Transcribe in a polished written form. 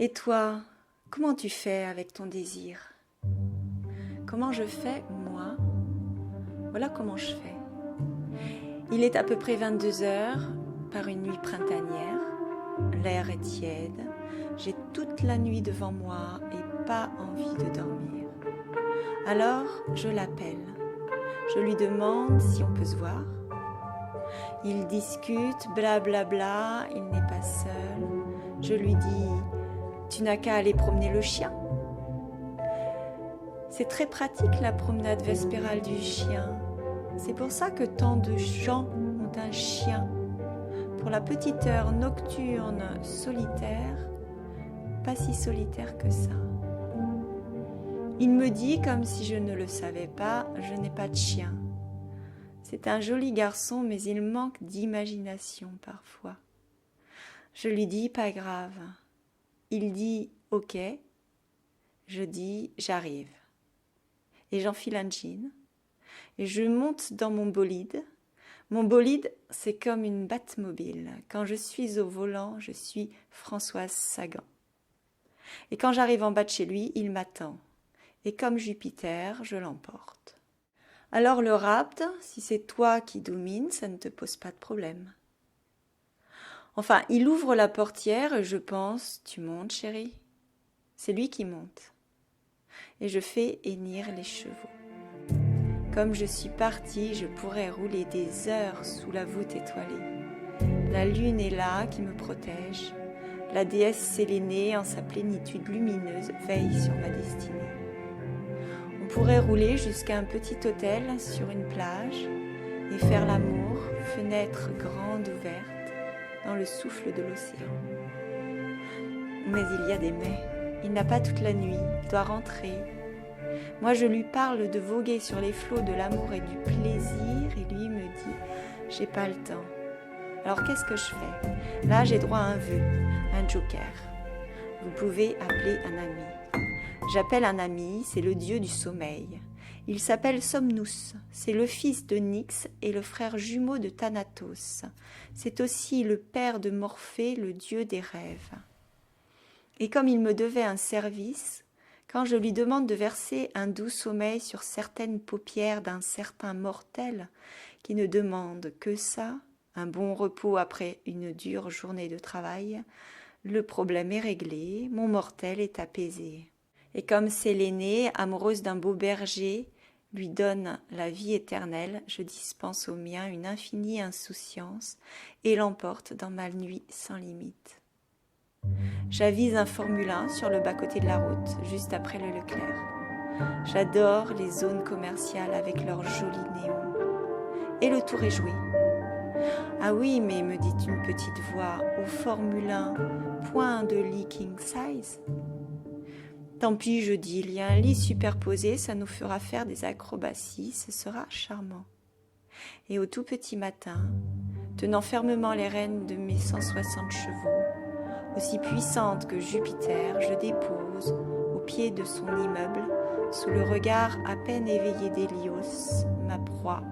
Et toi, comment tu fais avec ton désir? Comment je fais, moi? Voilà comment je fais. Il est à peu près 22 heures, par une nuit printanière. L'air est tiède. J'ai toute la nuit devant moi et pas envie de dormir. Alors, je l'appelle. Je lui demande si on peut se voir. Il discute, blablabla, bla bla, il n'est pas seul. Je lui dis, tu n'as qu'à aller promener le chien. C'est très pratique la promenade vespérale du chien. C'est pour ça que tant de gens ont un chien. Pour la petite heure nocturne solitaire, pas si solitaire que ça. Il me dit, comme si je ne le savais pas, je n'ai pas de chien. C'est un joli garçon, mais il manque d'imagination parfois. Je lui dis, pas grave. Il dit, ok. Je dis, j'arrive. Et j'enfile un jean. Et je monte dans mon bolide. Mon bolide, c'est comme une Batmobile. Quand je suis au volant, je suis Françoise Sagan. Et quand j'arrive en bas de chez lui, il m'attend. Et comme Jupiter, je l'emporte. Alors le rapt, si c'est toi qui domines, ça ne te pose pas de problème. Enfin, il ouvre la portière et je pense, tu montes chérie? C'est lui qui monte. Et je fais hennir les chevaux. Comme je suis partie, je pourrais rouler des heures sous la voûte étoilée. La lune est là qui me protège. La déesse Sélénée, en sa plénitude lumineuse, veille sur ma destinée. On pourrait rouler jusqu'à un petit hôtel sur une plage et faire l'amour, fenêtre grande ouverte, dans le souffle de l'océan. Mais il y a des mais. Il n'a pas toute la nuit, il doit rentrer. Moi, je lui parle de voguer sur les flots de l'amour et du plaisir, et lui me dit « j'ai pas le temps ». Alors qu'est-ce que je fais? Là, j'ai droit à un vœu, un joker. Vous pouvez appeler un ami. J'appelle un ami, c'est le dieu du sommeil. Il s'appelle Somnus, c'est le fils de Nyx et le frère jumeau de Thanatos. C'est aussi le père de Morphée, le dieu des rêves. Et comme il me devait un service, quand je lui demande de verser un doux sommeil sur certaines paupières d'un certain mortel qui ne demande que ça, un bon repos après une dure journée de travail, le problème est réglé, mon mortel est apaisé. Et comme Sélénée, amoureuse d'un beau berger, lui donne la vie éternelle, je dispense au mien une infinie insouciance et l'emporte dans ma nuit sans limite. J'avise un Formule 1 sur le bas-côté de la route, juste après le Leclerc. J'adore les zones commerciales avec leurs jolis néons. Et le tour est joué. Ah oui, mais me dit une petite voix, au Formule 1, point de lit king size. Tant pis, je dis, il y a un lit superposé, ça nous fera faire des acrobaties, ce sera charmant. Et au tout petit matin, tenant fermement les rênes de mes 160 chevaux, aussi puissante que Jupiter, je dépose, au pied de son immeuble, sous le regard à peine éveillé d'Hélios, ma proie